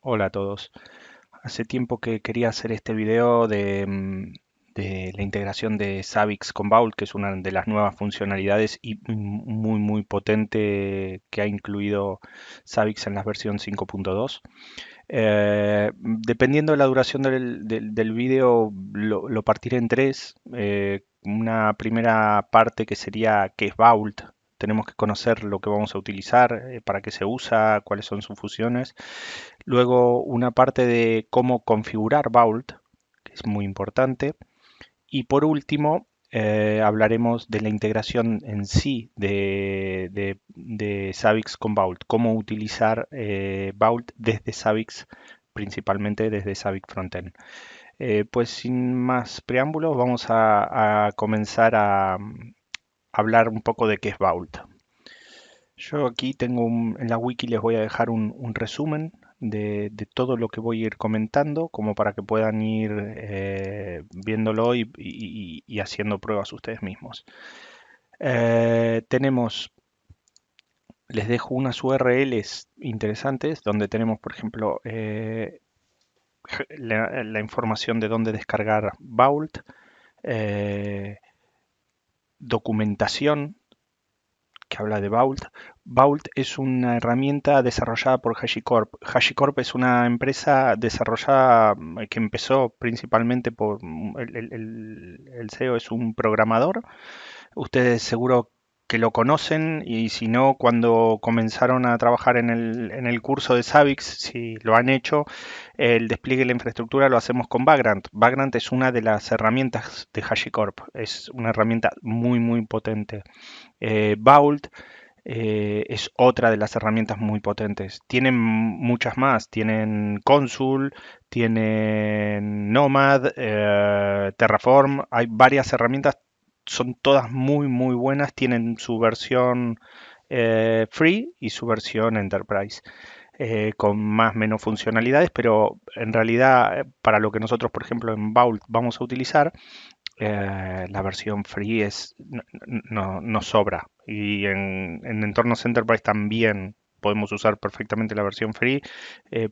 Hola a todos. Hace tiempo que quería hacer este video de la integración de Zabbix con Vault, que es una de las nuevas funcionalidades y muy potente que ha incluido Zabbix en la versión 5.2. Dependiendo de la duración del video, lo partiré en tres. Una primera parte que sería qué es Vault. Tenemos que conocer lo que vamos a utilizar, para qué se usa, cuáles son sus funciones. Luego una parte de cómo configurar Vault, que es muy importante. Y por último, hablaremos de la integración en sí de Zabbix con Vault, cómo utilizar Vault desde Zabbix, principalmente desde Zabbix Frontend. Pues sin más preámbulos, vamos a comenzar a hablar un poco de qué es Vault. Yo aquí tengo en la wiki les voy a dejar un resumen de todo lo que voy a ir comentando, como para que puedan ir viéndolo y haciendo pruebas ustedes mismos. Tenemos, les dejo unas URLs interesantes donde tenemos, por ejemplo, la información de dónde descargar Vault, eh, documentación que habla de Vault. Vault es una herramienta desarrollada por HashiCorp. HashiCorp es una empresa desarrollada que empezó principalmente por el CEO es un programador. Ustedes seguro que lo conocen y si no, cuando comenzaron a trabajar en el curso de Zabbix, si lo han hecho, el despliegue de la infraestructura lo hacemos con Vagrant. Vagrant es una de las herramientas de HashiCorp. Es una herramienta muy potente. Vault es otra de las herramientas muy potentes. Tienen muchas más. Tienen Consul, tienen Nomad, Terraform. Hay varias herramientas. Son todas muy buenas. Tienen su versión free y su versión enterprise. Con más o menos funcionalidades, pero en realidad para lo que nosotros, por ejemplo, en Vault vamos a utilizar, la versión free no sobra. Y en entornos enterprise también podemos usar perfectamente la versión free,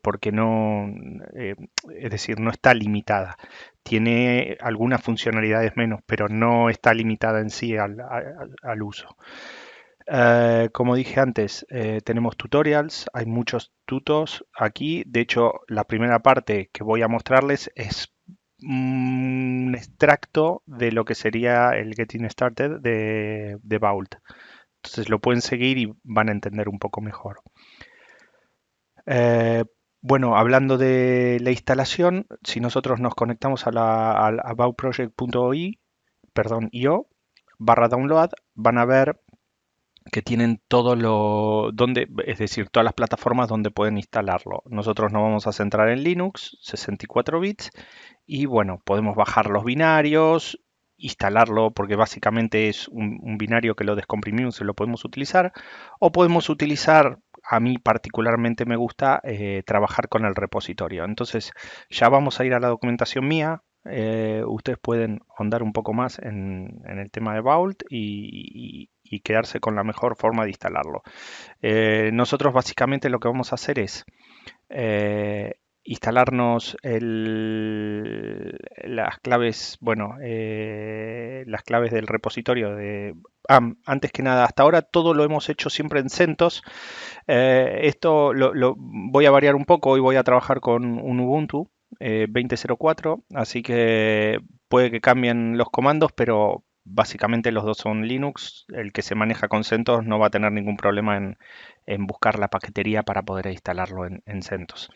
porque no, eh, es decir, no está limitada. Tiene algunas funcionalidades menos, pero no está limitada en sí al uso. Como dije antes, tenemos tutorials, hay muchos tutos aquí. De hecho, la primera parte que voy a mostrarles es un extracto de lo que sería el Getting Started de Vault. Entonces lo pueden seguir y van a entender un poco mejor. Eh, bueno, hablando de la instalación, si nosotros nos conectamos a vaultproject.io, perdón, io, barra download, van a ver que tienen es decir, todas las plataformas donde pueden instalarlo. Nosotros nos vamos a centrar en Linux, 64 bits, y bueno, podemos bajar los binarios, instalarlo, porque básicamente es un binario que lo descomprimimos y lo podemos utilizar, o podemos utilizar, a mí particularmente me gusta, trabajar con el repositorio. Entonces, ya vamos a ir a la documentación mía. Ustedes pueden ahondar un poco más en el tema de Vault y quedarse con la mejor forma de instalarlo. Nosotros básicamente lo que vamos a hacer es eh, instalarnos las claves, bueno, las claves del repositorio antes que nada, hasta ahora todo lo hemos hecho siempre en CentOS. Esto lo voy a variar un poco. Hoy voy a trabajar con un Ubuntu 20.04, así que puede que cambien los comandos, pero básicamente los dos son Linux. El que se maneja con CentOS no va a tener ningún problema en buscar la paquetería para poder instalarlo en CentOS.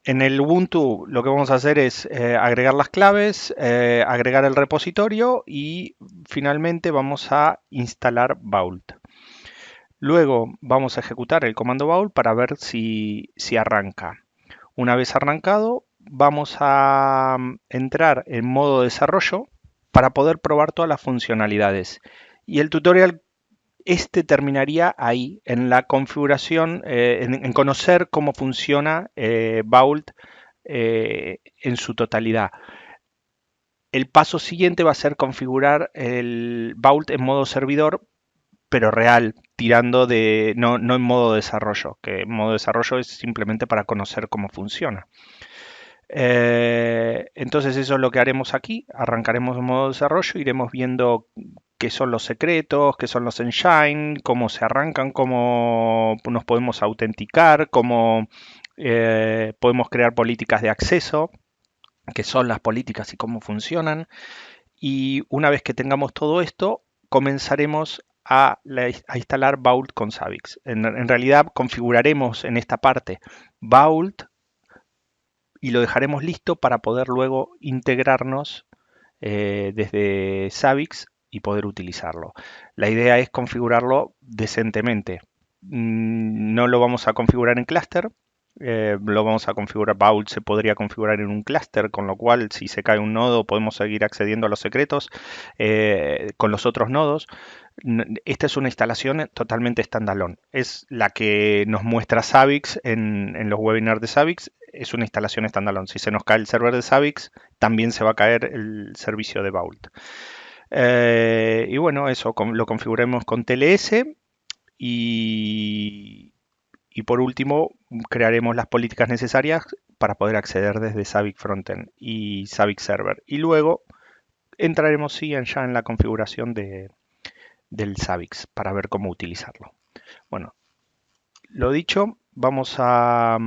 En el Ubuntu lo que vamos a hacer es agregar las claves, agregar el repositorio y finalmente vamos a instalar Vault. Luego vamos a ejecutar el comando baul para ver si arranca. Una vez arrancado, vamos a entrar en modo desarrollo para poder probar todas las funcionalidades. Y el tutorial terminaría ahí, en la configuración, en conocer cómo funciona Vault en su totalidad. El paso siguiente va a ser configurar el Vault en modo servidor pero real, tirando de, no en modo desarrollo, que en modo desarrollo es simplemente para conocer cómo funciona. Entonces eso es lo que haremos aquí, arrancaremos en modo desarrollo, iremos viendo qué son los secretos, qué son los engine, cómo se arrancan, cómo nos podemos autenticar, cómo podemos crear políticas de acceso, qué son las políticas y cómo funcionan. Y una vez que tengamos todo esto, comenzaremos a instalar Vault con Savix. En realidad configuraremos en esta parte Vault y lo dejaremos listo para poder luego integrarnos desde Savix y poder utilizarlo. La idea es configurarlo decentemente. No lo vamos a configurar en cluster, lo vamos a configurar, Vault se podría configurar en un clúster, con lo cual si se cae un nodo podemos seguir accediendo a los secretos con los otros nodos. Esta es una instalación totalmente standalone. Es la que nos muestra Savix en los webinars de Savix. Es una instalación standalone. Si se nos cae el server de Savix, también se va a caer el servicio de Vault. Y bueno, eso lo configuremos con TLS y por último crearemos las políticas necesarias para poder acceder desde Savix Frontend y Savix Server. Y luego entraremos sí, ya en la configuración del Savix para ver cómo utilizarlo. Bueno, lo dicho, vamos a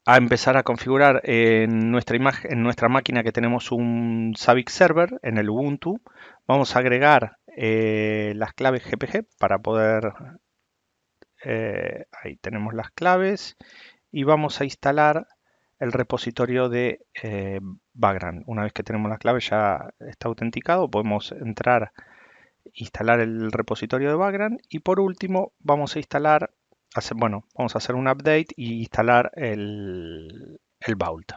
empezar a configurar en nuestra máquina que tenemos un Savix Server en el Ubuntu. Vamos a agregar las claves GPG para poder... ahí tenemos las claves y vamos a instalar el repositorio de Vagrant. Una vez que tenemos las claves ya está autenticado, podemos entrar, instalar el repositorio de Vagrant y por último vamos a instalar, vamos a hacer un update y instalar el Vault.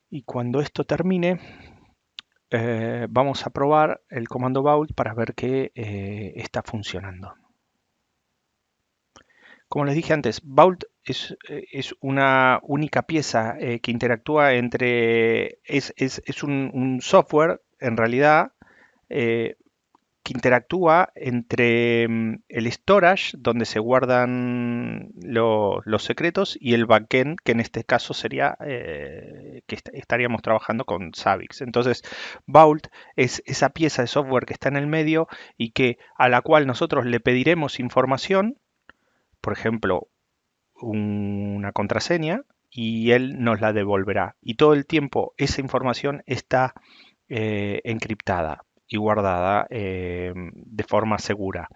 Y cuando esto termine, vamos a probar el comando Vault para ver que está funcionando. Como les dije antes, Vault es una única pieza que interactúa entre... Es un software, en realidad, que interactúa entre el storage, donde se guardan los secretos, y el backend, que en este caso sería que estaríamos trabajando con Savix. Entonces, Vault es esa pieza de software que está en el medio y que a la cual nosotros le pediremos información, por ejemplo, una contraseña, y él nos la devolverá. Y todo el tiempo esa información está encriptada y guardada de forma segura.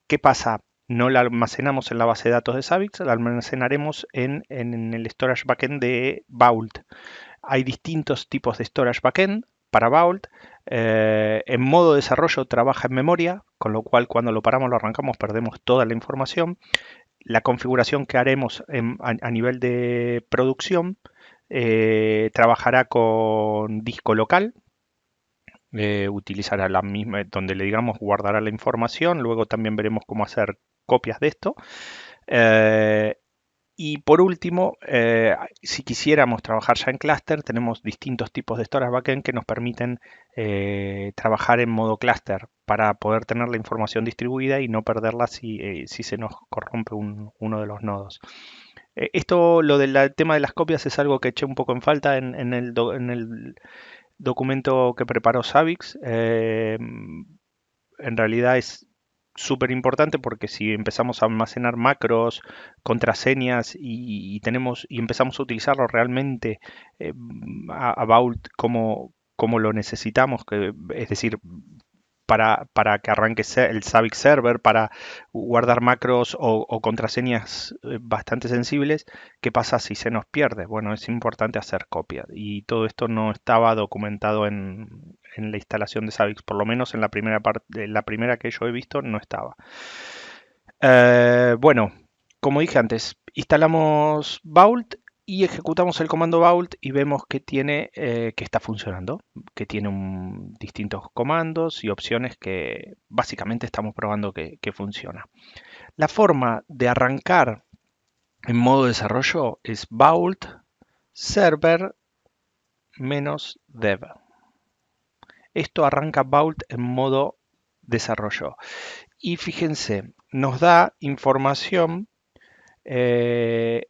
¿Qué pasa? No la almacenamos en la base de datos de Savix, la almacenaremos en el storage backend de Vault. Hay distintos tipos de storage backend para Vault. En modo desarrollo trabaja en memoria, con lo cual cuando lo paramos, lo arrancamos, perdemos toda la información. La configuración que haremos a nivel de producción trabajará con disco local, utilizará la misma, donde le digamos guardará la información, luego también veremos cómo hacer copias de esto. Y por último, si quisiéramos trabajar ya en clúster, tenemos distintos tipos de storage backend que nos permiten trabajar en modo clúster para poder tener la información distribuida y no perderla si se nos corrompe uno de los nodos. Esto, lo del tema de las copias, es algo que eché un poco en falta en el documento que preparó Savix. En realidad es súper importante porque si empezamos a almacenar macros, contraseñas y empezamos a utilizarlo realmente a Vault como lo necesitamos, es decir, para que arranque el Savix Server, para guardar macros o contraseñas bastante sensibles, ¿qué pasa si se nos pierde? Bueno, es importante hacer copia y todo esto no estaba documentado en la instalación de Savix, por lo menos en la primera parte, la primera que yo he visto no estaba. Bueno, como dije antes, instalamos Vault y ejecutamos el comando Vault y vemos que que está funcionando, que tiene distintos comandos y opciones que básicamente estamos probando que funciona. La forma de arrancar en modo desarrollo es Vault server -dev. esto arranca Vault en modo desarrollo. Y fíjense, nos da información del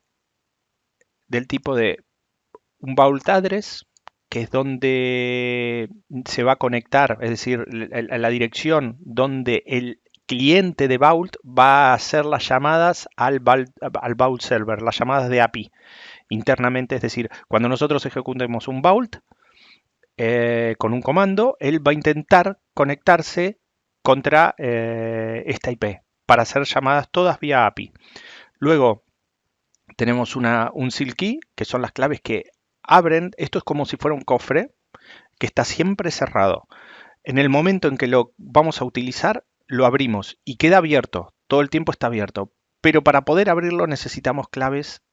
tipo de un Vault Address, que es donde se va a conectar, es decir, la dirección donde el cliente de Vault va a hacer las llamadas al Vault Server, las llamadas de API internamente, es decir, cuando nosotros ejecutemos un Vault con un comando, él va a intentar conectarse contra esta IP para hacer llamadas todas vía API. Luego tenemos un seal key, que son las claves que abren. Esto es como si fuera un cofre que está siempre cerrado. En el momento en que lo vamos a utilizar, lo abrimos y queda abierto. Todo el tiempo está abierto. Pero para poder abrirlo necesitamos claves,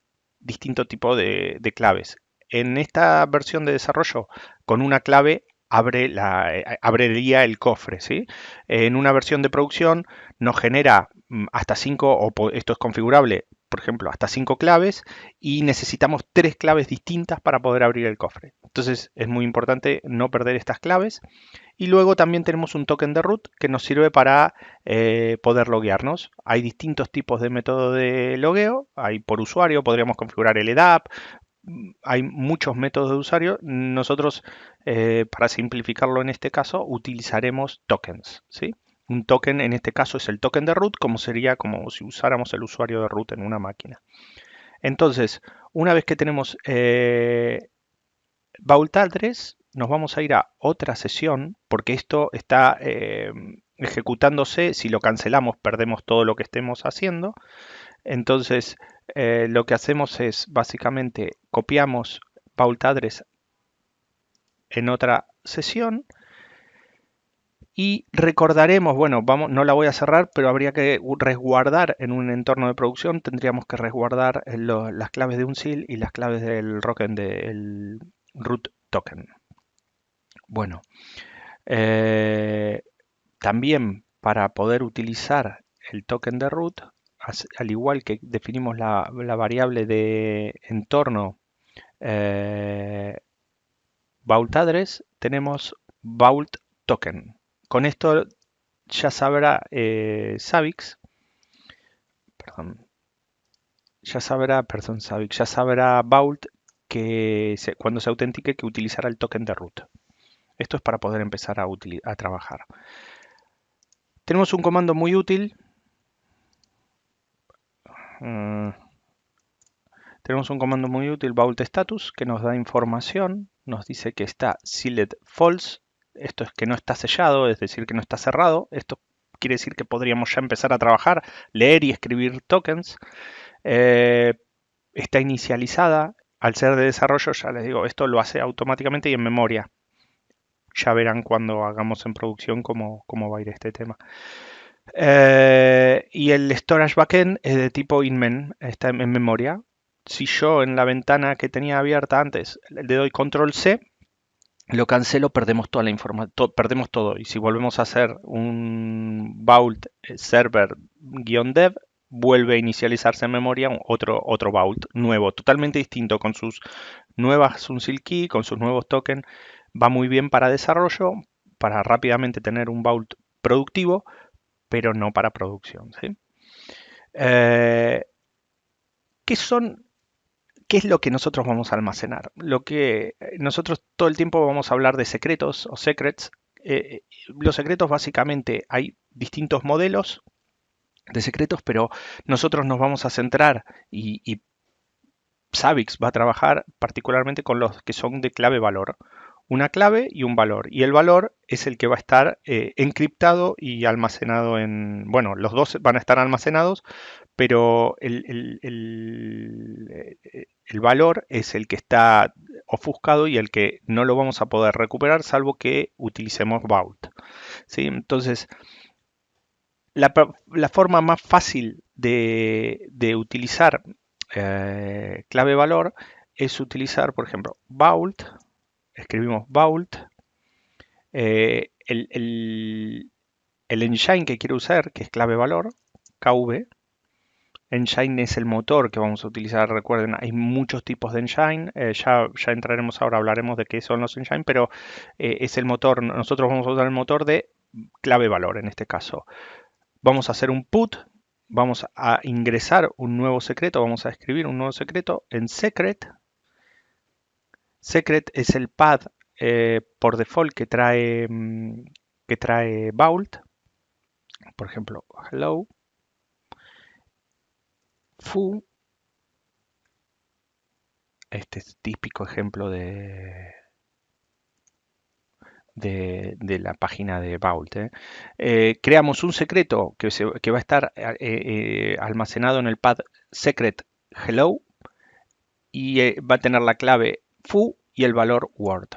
distinto tipo de claves. En esta versión de desarrollo, con una clave abriría el cofre, ¿sí? En una versión de producción nos genera hasta 5, o esto es configurable, por ejemplo, hasta 5 claves, y necesitamos 3 claves distintas para poder abrir el cofre. Entonces es muy importante no perder estas claves. Y luego también tenemos un token de root que nos sirve para poder loguearnos. Hay distintos tipos de método de logueo. Hay por usuario, podríamos configurar el EDAP. Hay muchos métodos de usuario. Nosotros, para simplificarlo en este caso, utilizaremos tokens, ¿sí? Un token en este caso es el token de root, como sería como si usáramos el usuario de root en una máquina. Entonces, una vez que tenemos Vault Address, nos vamos a ir a otra sesión, porque esto está ejecutándose. Si lo cancelamos, perdemos todo lo que estemos haciendo. Entonces, lo que hacemos es básicamente copiamos Vault Address en otra sesión y recordaremos, bueno, vamos, no la voy a cerrar, pero habría que resguardar en un entorno de producción. Tendríamos que resguardar las claves de un seal y las claves del root token. Bueno, también para poder utilizar el token de root, al igual que definimos la variable de entorno Vault Address, tenemos Vault Token. Con esto ya sabrá Savix, perdón, ya sabrá Vault que cuando se autentique que utilizará el token de root. Esto es para poder empezar a trabajar. Tenemos un comando muy útil. Tenemos un comando muy útil, Vault Status, que nos da información. Nos dice que está sealed false. Esto es que no está sellado, es decir, que no está cerrado. Esto quiere decir que podríamos ya empezar a trabajar, leer y escribir tokens. Está inicializada. Al ser de desarrollo, ya les digo, esto lo hace automáticamente y en memoria. Ya verán cuando hagamos en producción cómo va a ir este tema. Y el storage backend es de tipo inmen, está en memoria. Si yo en la ventana que tenía abierta antes le doy control C, lo cancelo, perdemos toda la información, perdemos todo. Y si volvemos a hacer un vault server-dev, vuelve a inicializarse en memoria otro vault nuevo, totalmente distinto, con sus nuevas unsil key, con sus nuevos tokens. Va muy bien para desarrollo, para rápidamente tener un vault productivo, pero no para producción, ¿sí? ¿Qué son ¿Qué es lo que nosotros vamos a almacenar? Lo que nosotros todo el tiempo vamos a hablar de secretos o secrets. Los secretos básicamente hay distintos modelos de secretos, pero nosotros nos vamos a centrar y Savix va a trabajar particularmente con los que son de clave valor. Una clave y un valor. Y el valor es el que va a estar encriptado y almacenado bueno, los dos van a estar almacenados, pero el valor es el que está ofuscado y el que no lo vamos a poder recuperar salvo que utilicemos Vault, ¿sí? Entonces, la forma más fácil de utilizar clave valor es utilizar, por ejemplo, Vault. Escribimos Vault. eh, el, el, el engine que quiero usar, que es clave valor, KV, Engine es el motor que vamos a utilizar. Recuerden, hay muchos tipos de engine. Ya entraremos ahora, hablaremos de qué son los engine, pero es el motor. Nosotros vamos a usar el motor de clave valor en este caso. Vamos a hacer un put. Vamos a ingresar un nuevo secreto. Vamos a escribir un nuevo secreto en secret. Secret es el path por default que trae Vault. Por ejemplo, hello, foo. Este es típico ejemplo de la página de Vault. Creamos un secreto que va a estar almacenado en el path secret hello y va a tener la clave foo y el valor word.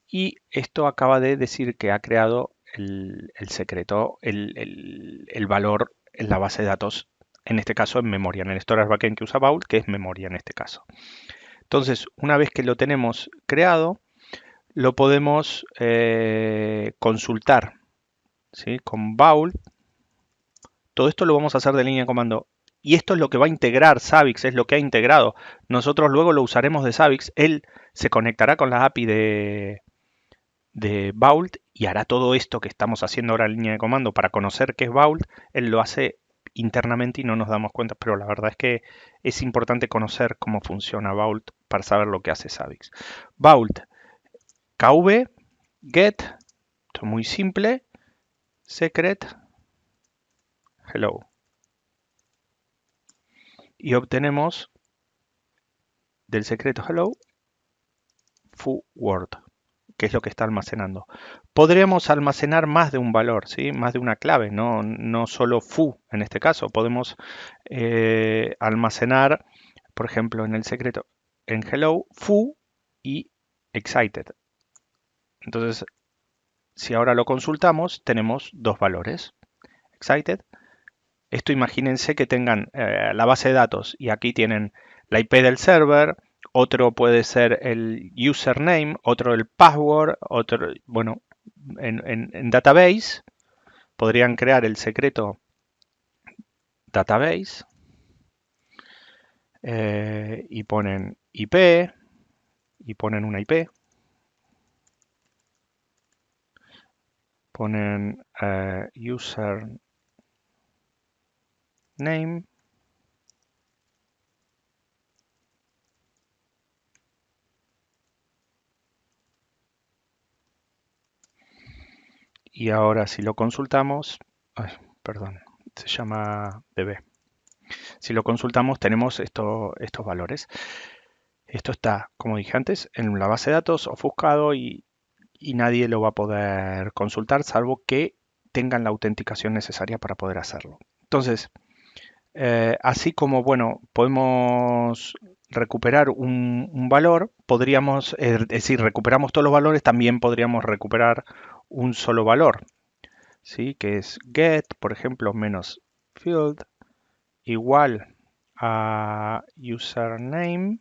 Y esto acaba de decir que ha creado el secreto, el valor en la base de datos, en este caso en memoria, en el storage backend que usa Vault, que es memoria en este caso. Entonces, una vez que lo tenemos creado, lo podemos consultar, ¿sí? Con Vault. Todo esto lo vamos a hacer de línea de comando. Y esto es lo que va a integrar Zabbix, es lo que ha integrado. Nosotros luego lo usaremos de Zabbix. Él se conectará con la API de Vault y hará todo esto que estamos haciendo ahora en línea de comando para conocer qué es Vault. Él lo hace internamente y no nos damos cuenta, pero la verdad es que es importante conocer cómo funciona Vault para saber lo que hace Zabbix. Vault, kv, get, esto es muy simple, secret, hello. Y obtenemos del secreto hello, foo word, que es lo que está almacenando. Podríamos almacenar más de un valor, ¿sí? Más de una clave, no solo foo en este caso. Podemos almacenar, por ejemplo, en el secreto, en hello, foo y excited. Entonces, si ahora lo consultamos, tenemos dos valores. Excited. Esto imagínense que tengan la base de datos y aquí tienen la IP del server, otro puede ser el username, otro el password, otro, bueno, en database podrían crear el secreto database y ponen IP y ponen una IP, ponen username y ahora si lo consultamos, perdón, se llama DB. Si lo consultamos tenemos estos valores. Esto está, como dije antes, en la base de datos ofuscado y nadie lo va a poder consultar salvo que tengan la autenticación necesaria para poder hacerlo. Entonces, así como, bueno, podemos recuperar un valor, podríamos, es decir, recuperamos todos los valores, también podríamos recuperar un solo valor, ¿sí? Que es get, por ejemplo, menos field igual a username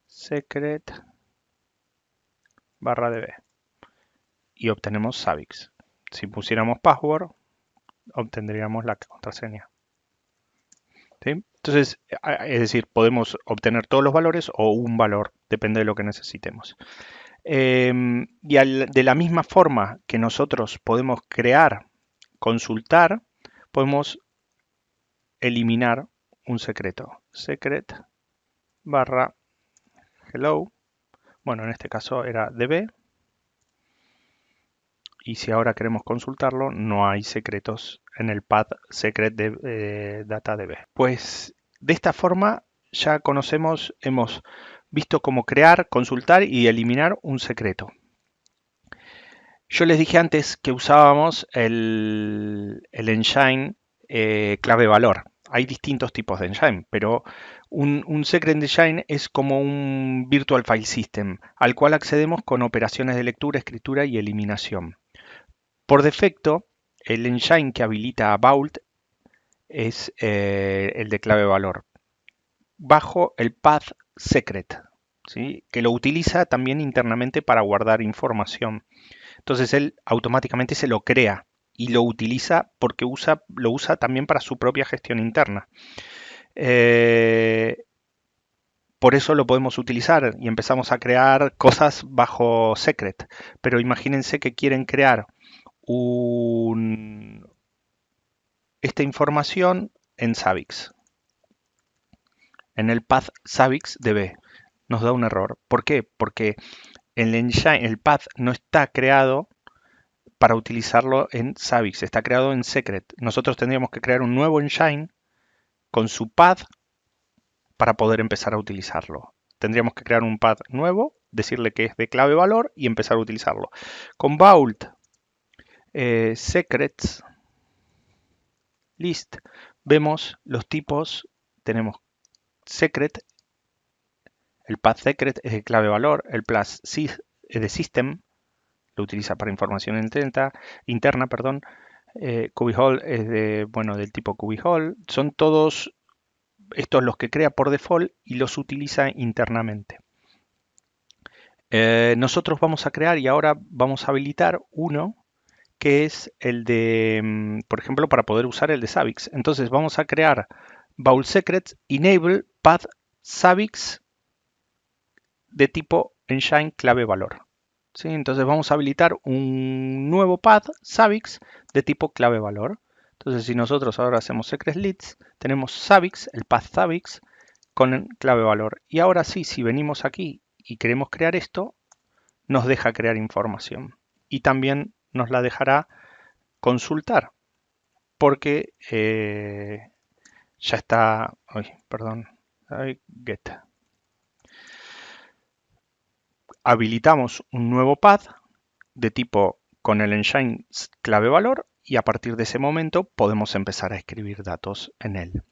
secret barra db y obtenemos Zabbix. Si pusiéramos password, obtendríamos la contraseña. ¿Sí? Entonces, es decir, podemos obtener todos los valores o un valor, depende de lo que necesitemos. De la misma forma que nosotros podemos crear, consultar, podemos eliminar un secreto. Secret barra hello. Bueno, en este caso era db. Y si ahora queremos consultarlo, no hay secretos en el path secret de DataDB. Pues de esta forma ya conocemos, hemos visto cómo crear, consultar y eliminar un secreto. Yo les dije antes que usábamos el engine clave valor. Hay distintos tipos de engine, pero un secret engine es como un virtual file system al cual accedemos con operaciones de lectura, escritura y eliminación. Por defecto, el engine que habilita a Vault es el de clave valor, bajo el path secret, ¿sí? Que lo utiliza también internamente para guardar información. Entonces él automáticamente se lo crea y lo utiliza porque lo usa también para su propia gestión interna. Eh, por eso lo podemos utilizar y empezamos a crear cosas bajo secret. Pero imagínense que quieren crear un, esta información en Savix, en el path Savix DB. Nos da un error. ¿Por qué? Porque el path no está creado para utilizarlo en Savix, está creado en Secret. Nosotros tendríamos que crear un nuevo engine con su path para poder empezar a utilizarlo. Tendríamos que crear un path nuevo, decirle que es de clave valor y empezar a utilizarlo. Con Vault Secrets List vemos los tipos, tenemos Secret, el path Secret es de clave valor, el plus es de System, lo utiliza para información interna, perdón. Cubehole es del tipo Cubehole. Son todos estos los que crea por default y los utiliza internamente. Nosotros vamos a crear y ahora vamos a habilitar uno que es el de, por ejemplo, para poder usar el de Savix. Entonces vamos a crear Vault Secrets Enable Path Savix de tipo Engine clave valor. ¿Sí? Entonces vamos a habilitar un nuevo path Savix de tipo clave valor. Entonces si nosotros ahora hacemos secret leads, tenemos Savix, el path Savix con clave valor. Y ahora sí, si venimos aquí y queremos crear esto, nos deja crear información. Y también nos la dejará consultar porque ya está, perdón, get. Habilitamos un nuevo path de tipo con el engine clave valor y a partir de ese momento podemos empezar a escribir datos en él.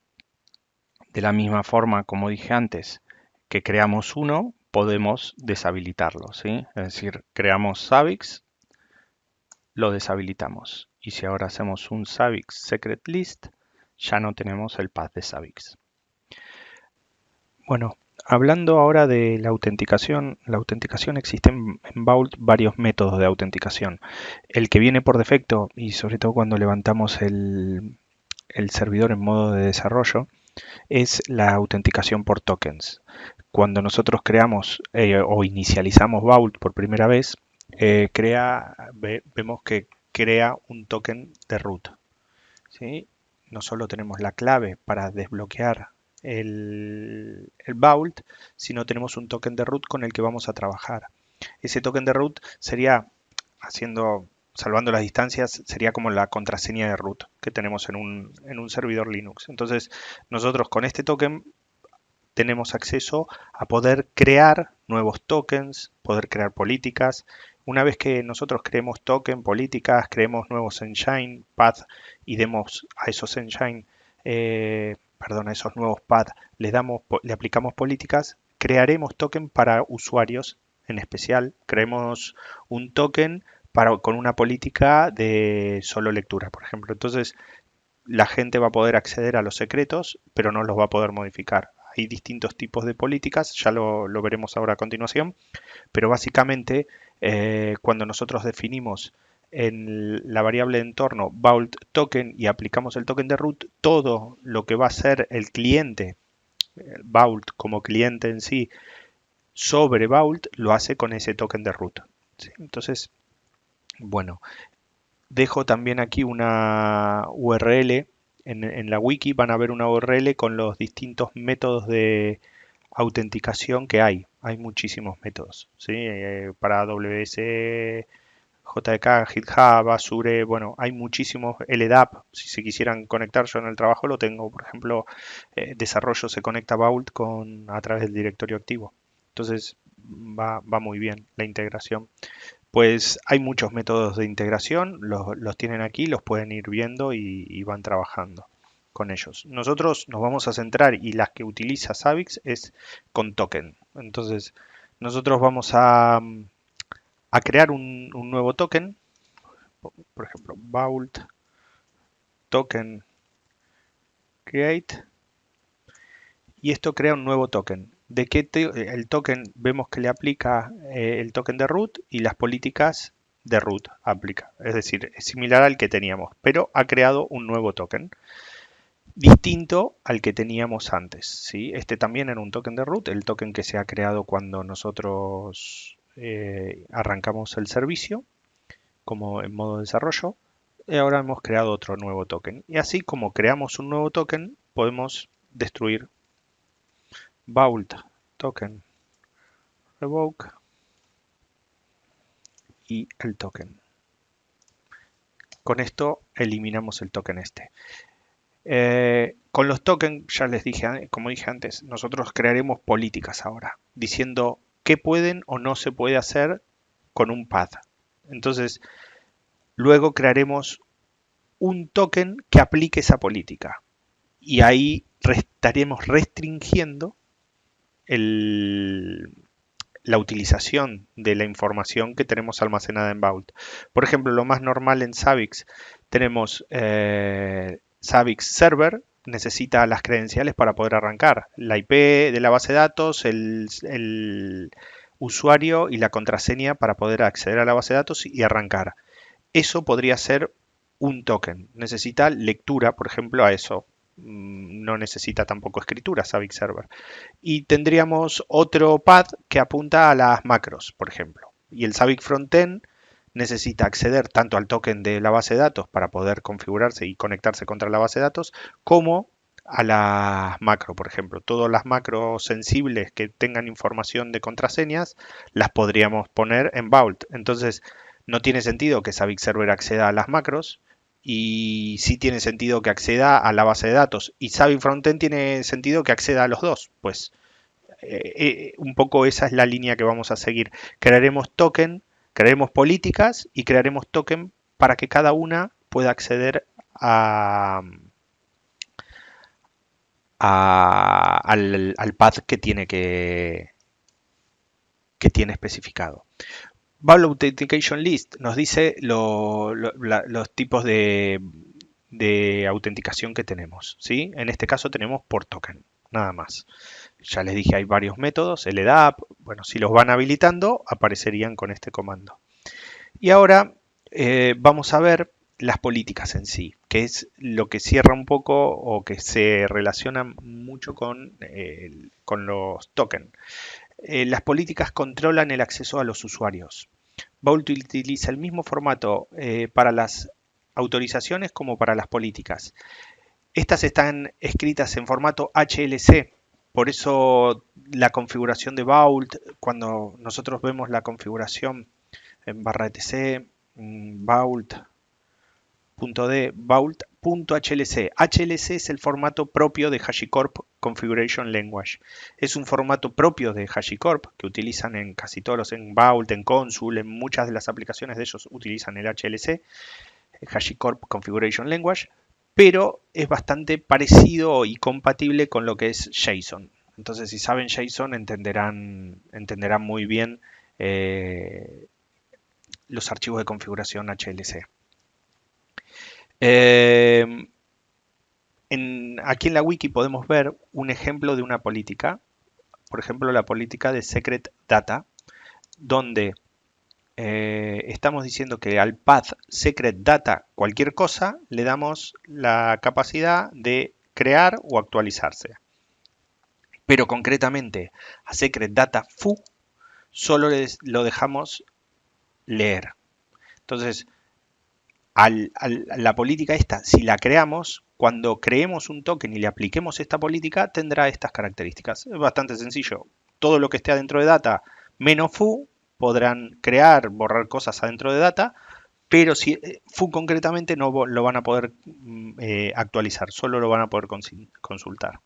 De la misma forma, como dije antes, que creamos uno, podemos deshabilitarlo, ¿sí? Es decir, creamos Savix, lo deshabilitamos. Y si ahora hacemos un Savix Secret List, ya no tenemos el path de Savix. Bueno, hablando ahora de la autenticación existen en Vault varios métodos de autenticación. El que viene por defecto, y sobre todo cuando levantamos el servidor en modo de desarrollo, es la autenticación por tokens. Cuando nosotros creamos o inicializamos Vault por primera vez, vemos que crea un token de root. ¿Sí? No solo tenemos la clave para desbloquear el Vault, sino tenemos un token de root con el que vamos a trabajar. Ese token de root sería, salvando las distancias, sería como la contraseña de root que tenemos en un servidor Linux. Entonces, nosotros con este token tenemos acceso a poder crear nuevos tokens, poder crear políticas. Una vez que nosotros creemos token, políticas, creemos nuevos engine, path y demos a esos engine, a esos nuevos path, le aplicamos políticas, crearemos token para usuarios en especial. Creemos un token con una política de solo lectura, por ejemplo. Entonces, la gente va a poder acceder a los secretos, pero no los va a poder modificar. Hay distintos tipos de políticas, ya lo veremos ahora a continuación, pero básicamente cuando nosotros definimos en la variable de entorno Vault Token y aplicamos el token de root, todo lo que va a ser el cliente, el Vault como cliente en sí, sobre Vault, lo hace con ese token de root. ¿Sí? Entonces, bueno, dejo también aquí una URL. En la wiki van a ver una URL con los distintos métodos de autenticación que hay. Hay muchísimos métodos, ¿sí? Para AWS, JDK, GitHub, Azure, bueno, hay muchísimos. LDAP, si se quisieran conectar, yo en el trabajo lo tengo. Por ejemplo, desarrollo se conecta a Vault a través del directorio activo. Entonces va muy bien la integración. Pues hay muchos métodos de integración, los tienen aquí, los pueden ir viendo y van trabajando con ellos. Nosotros nos vamos a centrar y las que utiliza Savix es con token. Entonces, nosotros vamos a crear un nuevo token, por ejemplo, Vault Token Create, y esto crea un nuevo token. El token vemos que le aplica el token de root y las políticas de root aplica. Es decir, es similar al que teníamos, pero ha creado un nuevo token. distinto al que teníamos antes, ¿sí? Este también era un token de root, el token que se ha creado cuando nosotros arrancamos el servicio, como en modo desarrollo, y ahora hemos creado otro nuevo token. Y así como creamos un nuevo token, podemos destruir vault token revoke y el token. Con esto eliminamos el token este. Con los tokens, ya les dije, como dije antes, nosotros crearemos políticas ahora, diciendo qué pueden o no se puede hacer con un pad. Entonces, luego crearemos un token que aplique esa política. Y ahí estaremos restringiendo el, la utilización de la información que tenemos almacenada en Vault. Por ejemplo, lo más normal en Savix, tenemos Savix Server, necesita las credenciales para poder arrancar, la IP de la base de datos, el usuario y la contraseña para poder acceder a la base de datos y arrancar. Eso podría ser un token. Necesita lectura, por ejemplo, a eso. No necesita tampoco escritura, Savix Server. Y tendríamos otro pad que apunta a las macros, por ejemplo. Y el Savix Frontend necesita acceder tanto al token de la base de datos para poder configurarse y conectarse contra la base de datos, como a las macro, por ejemplo. Todas las macros sensibles que tengan información de contraseñas las podríamos poner en Vault. Entonces, no tiene sentido que Savix Server acceda a las macros, y sí tiene sentido que acceda a la base de datos. Y Savix Frontend tiene sentido que acceda a los dos. Pues un poco esa es la línea que vamos a seguir. Crearemos token, crearemos políticas y crearemos token para que cada una pueda acceder al path que tiene especificado. Vault Authentication List nos dice los tipos de autenticación que tenemos, ¿sí? En este caso tenemos por token, nada más. Ya les dije, hay varios métodos, LDAP, bueno, si los van habilitando, aparecerían con este comando. Y ahora vamos a ver las políticas en sí, que es lo que cierra un poco o que se relaciona mucho con los tokens. Las políticas controlan el acceso a los usuarios. Vault utiliza el mismo formato para las autorizaciones como para las políticas. Estas están escritas en formato HLC, por eso la configuración de Vault, cuando nosotros vemos la configuración en barra etc, vault.d, vault.hlc. HLC es el formato propio de HashiCorp Configuration Language. Es un formato propio de HashiCorp que utilizan en casi todos los, en Vault, en Consul, en muchas de las aplicaciones de ellos utilizan el HLC, HashiCorp Configuration Language, pero es bastante parecido y compatible con lo que es JSON. Entonces, si saben JSON, entenderán muy bien los archivos de configuración HLC. Aquí en la wiki podemos ver un ejemplo de una política, por ejemplo, la política de Secret Data, donde estamos diciendo que al path secret data cualquier cosa le damos la capacidad de crear o actualizarse. Pero concretamente a secret data foo solo lo dejamos leer. Entonces, la política esta, si la creamos, cuando creemos un token y le apliquemos esta política, tendrá estas características. Es bastante sencillo. Todo lo que esté adentro de data menos foo podrán crear, borrar cosas adentro de data, pero si foo concretamente no lo van a poder actualizar, solo lo van a poder consultar.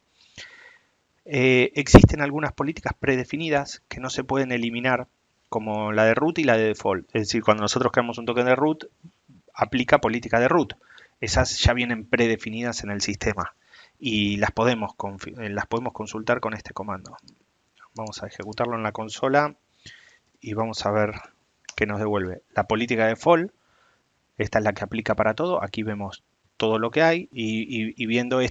Existen algunas políticas predefinidas que no se pueden eliminar, como la de root y la de default. Es decir, cuando nosotros creamos un token de root, aplica política de root. Esas ya vienen predefinidas en el sistema y las podemos consultar con este comando. Vamos a ejecutarlo en la consola y vamos a ver qué nos devuelve. La política de default, esta es la que aplica para todo. Aquí vemos todo lo que hay y viendo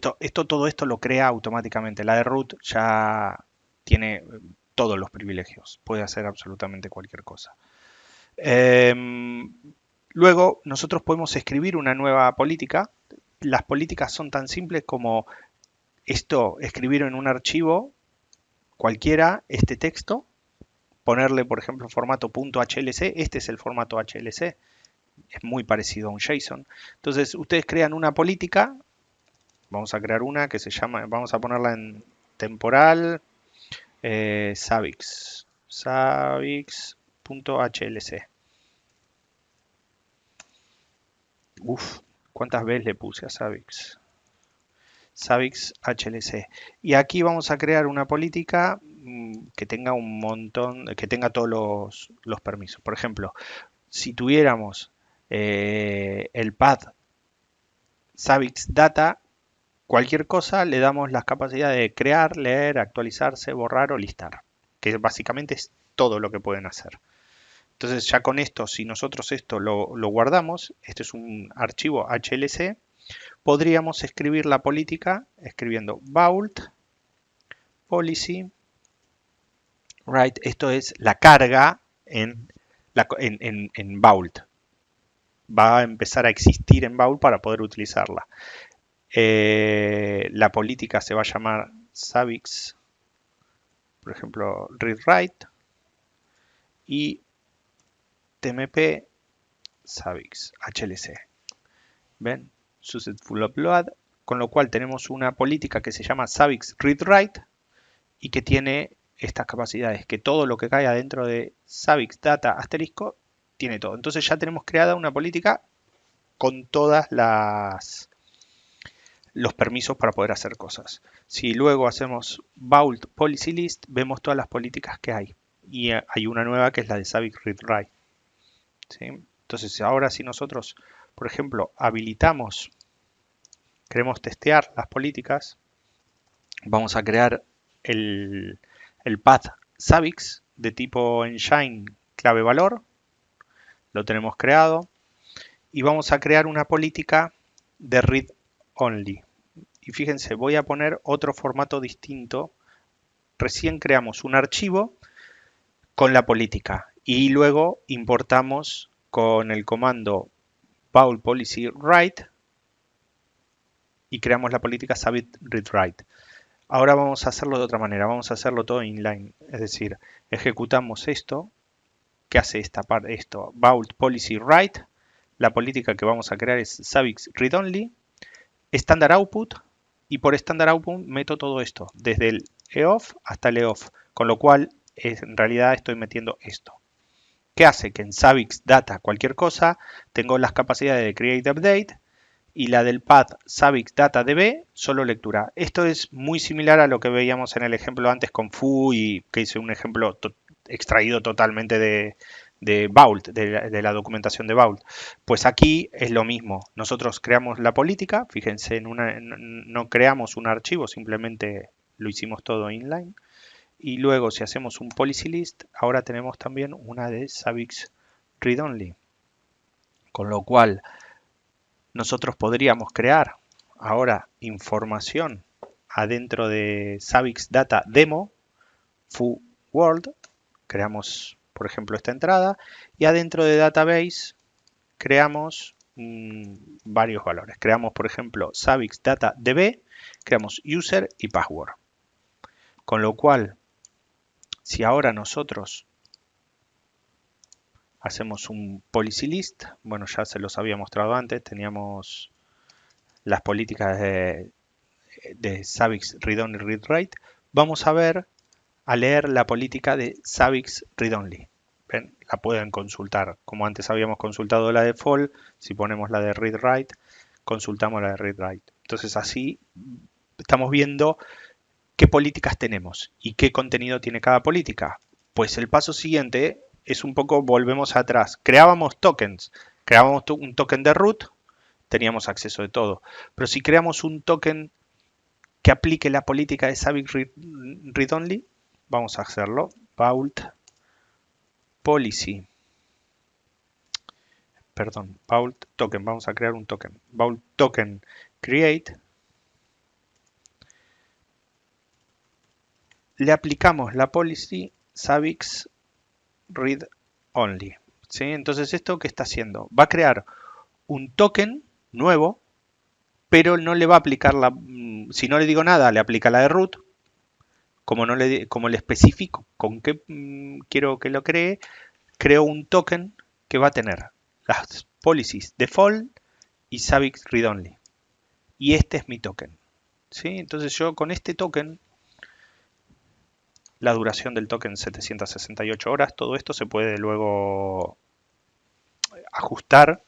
todo esto lo crea automáticamente. La de root ya tiene todos los privilegios, puede hacer absolutamente cualquier cosa. Luego nosotros podemos escribir una nueva política, las políticas son tan simples como esto, escribir en un archivo cualquiera este texto, ponerle, por ejemplo, formato .hlc, este es el formato HLC, es muy parecido a un JSON. Entonces, ustedes crean una política, vamos a crear una que se llama, vamos a ponerla en temporal, savix.hlc. Uf, ¿cuántas veces le puse a Savix? Savix HLC. Y aquí vamos a crear una política que tenga un montón, que tenga todos los permisos. Por ejemplo, si tuviéramos el path Savix Data, cualquier cosa le damos las capacidades de crear, leer, actualizarse, borrar o listar, que básicamente es todo lo que pueden hacer. Entonces ya con esto, si nosotros esto lo guardamos, este es un archivo HLC, podríamos escribir la política escribiendo vault policy write. Esto es la carga en vault. Va a empezar a existir en vault para poder utilizarla. La política se va a llamar Savix, por ejemplo, read write y tmp Savix HLC. ¿Ven? Successful upload, con lo cual tenemos una política que se llama Savix read write y que tiene estas capacidades, que todo lo que cae adentro de Savix data asterisco tiene todo. Entonces ya tenemos creada una política con todas los permisos para poder hacer cosas. Si luego hacemos vault policy list, vemos todas las políticas que hay. Y hay una nueva que es la de Savix read write. ¿Sí? Entonces ahora si nosotros, por ejemplo, habilitamos, queremos testear las políticas, vamos a crear el path Savix de tipo engine clave valor, lo tenemos creado, y vamos a crear una política de read only. Y fíjense, voy a poner otro formato distinto. Recién creamos un archivo con la política y luego importamos con el comando vault policy write y creamos la política Savix read write. Ahora vamos a hacerlo de otra manera, vamos a hacerlo todo inline, es decir, ejecutamos esto, que hace esta parte, esto, vault policy write, la política que vamos a crear es Savix read only, standard output, y por standard output meto todo esto, desde el eof hasta el eof, con lo cual en realidad estoy metiendo esto. ¿Qué hace? Que en Savix data cualquier cosa, tengo las capacidades de create update, y la del path Savix data db solo lectura. Esto es muy similar a lo que veíamos en el ejemplo antes con foo y que hice un ejemplo extraído totalmente de Vault, de la documentación de Vault. Pues aquí es lo mismo. Nosotros creamos la política, fíjense, no creamos un archivo, simplemente lo hicimos todo inline. Y luego si hacemos un policy list, ahora tenemos también una de Savix read only. Con lo cual nosotros podríamos crear ahora información adentro de Savix Data Demo, foo world, creamos por ejemplo esta entrada y adentro de Database creamos varios valores. Creamos por ejemplo Savix Data DB, creamos user y password. Con lo cual, si ahora nosotros hacemos un policy list, bueno, ya se los había mostrado antes, teníamos las políticas de Savix read only read write, vamos a leer la política de Savix read only. ¿Ven? La pueden consultar, como antes habíamos consultado la de default, si ponemos la de read write, consultamos la de read write. Entonces así estamos viendo qué políticas tenemos y qué contenido tiene cada política. Pues el paso siguiente es un poco, volvemos atrás. Creábamos tokens, creábamos un token de root, teníamos acceso de todo. Pero si creamos un token que aplique la política de Savix read only, vamos a hacerlo. Vault policy. Perdón, vault token. Vamos a crear un token. Vault token create. Le aplicamos la policy Savix read only. ¿Sí? Entonces, ¿esto qué está haciendo? Va a crear un token nuevo, pero no le va a aplicar si no le digo nada, le aplica la de root. Como le especifico con qué quiero que lo cree, creo un token que va a tener las policies default y Savix read only. Y este es mi token. ¿Sí? Entonces yo con este token, la duración del token 768 horas, todo esto se puede luego ajustar.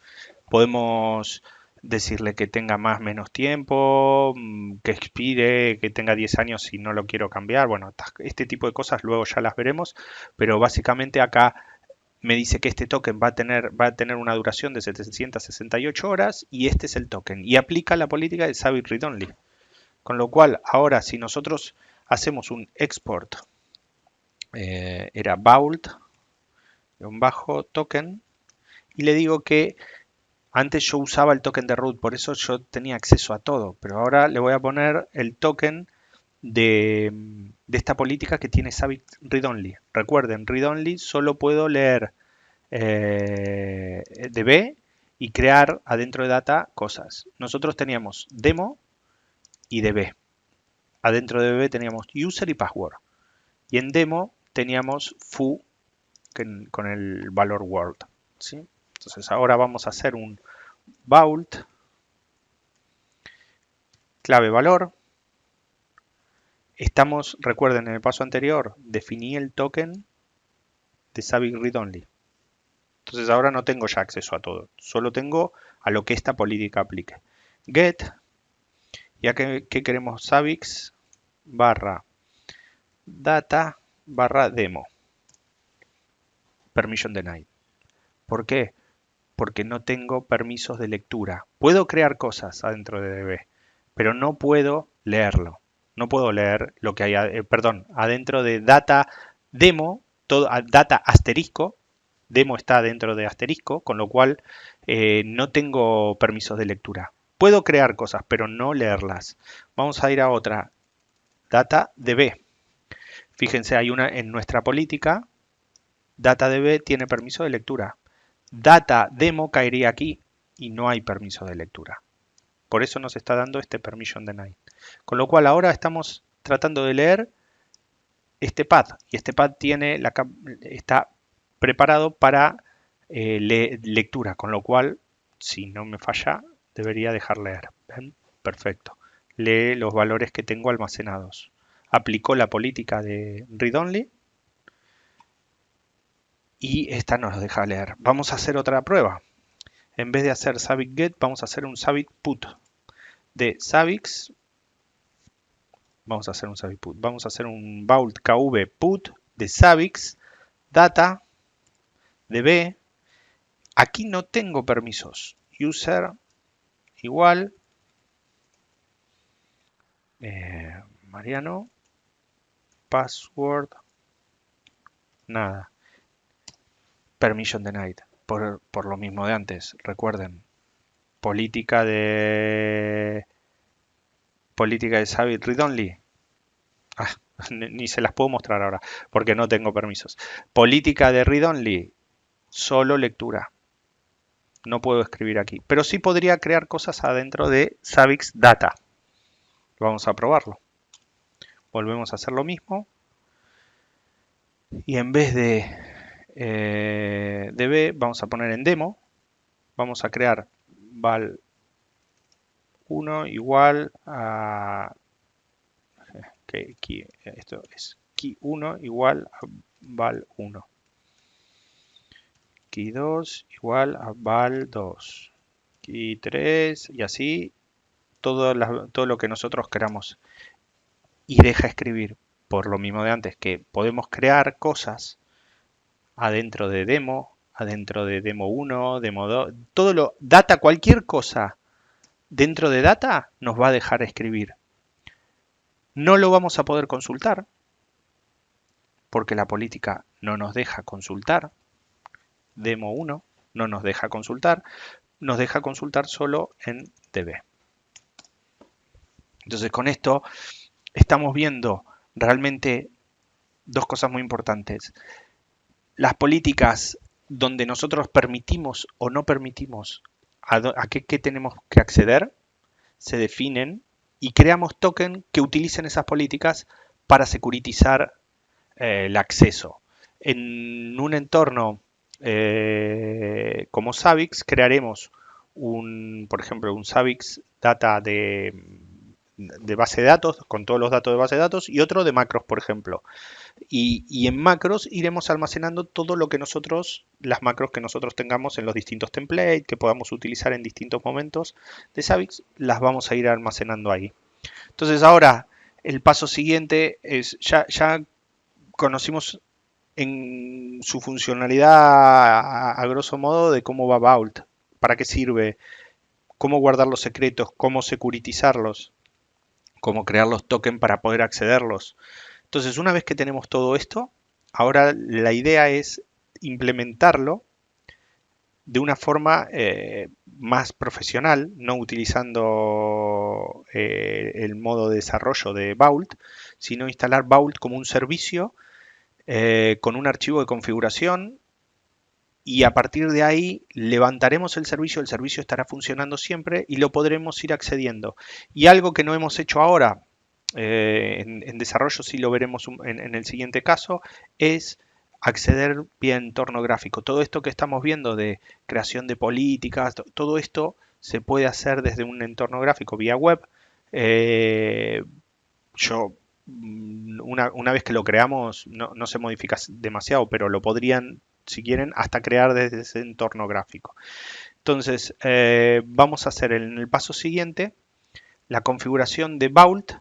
Podemos decirle que tenga más o menos tiempo, que expire, que tenga 10 años si no lo quiero cambiar. Bueno, este tipo de cosas luego ya las veremos, pero básicamente acá me dice que este token va a tener una duración de 768 horas y este es el token. Y aplica la política de Saving Read Only. Con lo cual, ahora si nosotros hacemos un export, era vault, un bajo token, y le digo que antes yo usaba el token de root, por eso yo tenía acceso a todo, pero ahora le voy a poner el token de esta política que tiene Saving Read Only. Recuerden, Read Only solo puedo leer db y crear adentro de data cosas. Nosotros teníamos demo y db. Adentro de db teníamos user y password. Y en demo teníamos foo con el valor world. ¿Sí? Entonces ahora vamos a hacer un vault clave valor. Recuerden, en el paso anterior definí el token de Saving Read Only. Entonces ahora no tengo ya acceso a todo, solo tengo a lo que esta política aplique. Get, ya que queremos Savix barra data barra demo. Permission denied. ¿Por qué? Porque no tengo permisos de lectura. Puedo crear cosas adentro de DB, pero no puedo leerlo. No puedo leer lo que hay, adentro de data demo, data asterisco. Demo está dentro de asterisco, con lo cual no tengo permisos de lectura. Puedo crear cosas, pero no leerlas. Vamos a ir a otra. Data DB. Fíjense, hay una en nuestra política. Data DB tiene permiso de lectura. Data demo caería aquí y no hay permiso de lectura. Por eso nos está dando este permission denied. Con lo cual ahora estamos tratando de leer este pad. Y este pad está preparado para lectura. Con lo cual, si no me falla, debería dejar leer. ¿Ven? Perfecto. Lee los valores que tengo almacenados. Aplicó la política de read only. Y esta nos deja leer. Vamos a hacer otra prueba. En vez de hacer Savix get, vamos a hacer un Savix put. De Savix, vamos a hacer un Savix put. Vamos a hacer un vault kv put de Savix data db. Aquí no tengo permisos. User igual Mariano, password, nada. Permission denied. Por lo mismo de antes. Recuerden. Política de Saving Read Only. Ni se las puedo mostrar ahora porque no tengo permisos. Política de Read Only, solo lectura. No puedo escribir aquí, pero sí podría crear cosas adentro de Savix Data. Vamos a probarlo. Volvemos a hacer lo mismo. Y en vez de db, vamos a poner en demo. Vamos a crear val 1 igual a esto es key1 igual a val1, key2 igual a val2, key3 y así todo lo que nosotros queramos. Y deja escribir, por lo mismo de antes, que podemos crear cosas adentro de demo 1, demo 2, data, cualquier cosa dentro de data nos va a dejar escribir. No lo vamos a poder consultar porque la política no nos deja consultar. Demo 1 no nos deja consultar solo en DB. Entonces con esto estamos viendo realmente dos cosas muy importantes. Las políticas donde nosotros permitimos o no permitimos a qué tenemos que acceder se definen y creamos tokens que utilicen esas políticas para securitizar el acceso. En un entorno como Savix crearemos por ejemplo, un Savix data de base de datos, con todos los datos de base de datos, y otro de macros, por ejemplo. Y en macros iremos almacenando todo lo que las macros que nosotros tengamos en los distintos templates, que podamos utilizar en distintos momentos de Savix, las vamos a ir almacenando ahí. Entonces ahora el paso siguiente es, ya conocimos en su funcionalidad a grosso modo de cómo va Vault, para qué sirve, cómo guardar los secretos, cómo securitizarlos, cómo crear los tokens para poder accederlos. Entonces, una vez que tenemos todo esto, ahora la idea es implementarlo de una forma más profesional, no utilizando el modo de desarrollo de Vault, sino instalar Vault como un servicio con un archivo de configuración y a partir de ahí levantaremos el servicio estará funcionando siempre y lo podremos ir accediendo. Y algo que no hemos hecho ahora, en desarrollo sí lo veremos en el siguiente caso, es acceder vía entorno gráfico. Todo esto que estamos viendo de creación de políticas, todo esto se puede hacer desde un entorno gráfico vía web. Eh, yo una vez que lo creamos no se modifica demasiado, pero lo podrían, si quieren, hasta crear desde ese entorno gráfico. Entonces, vamos a hacer en el paso siguiente la configuración de Vault.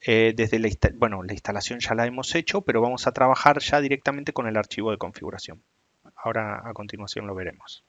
Desde bueno, la instalación ya la hemos hecho, pero vamos a trabajar ya directamente con el archivo de configuración. Ahora a continuación lo veremos.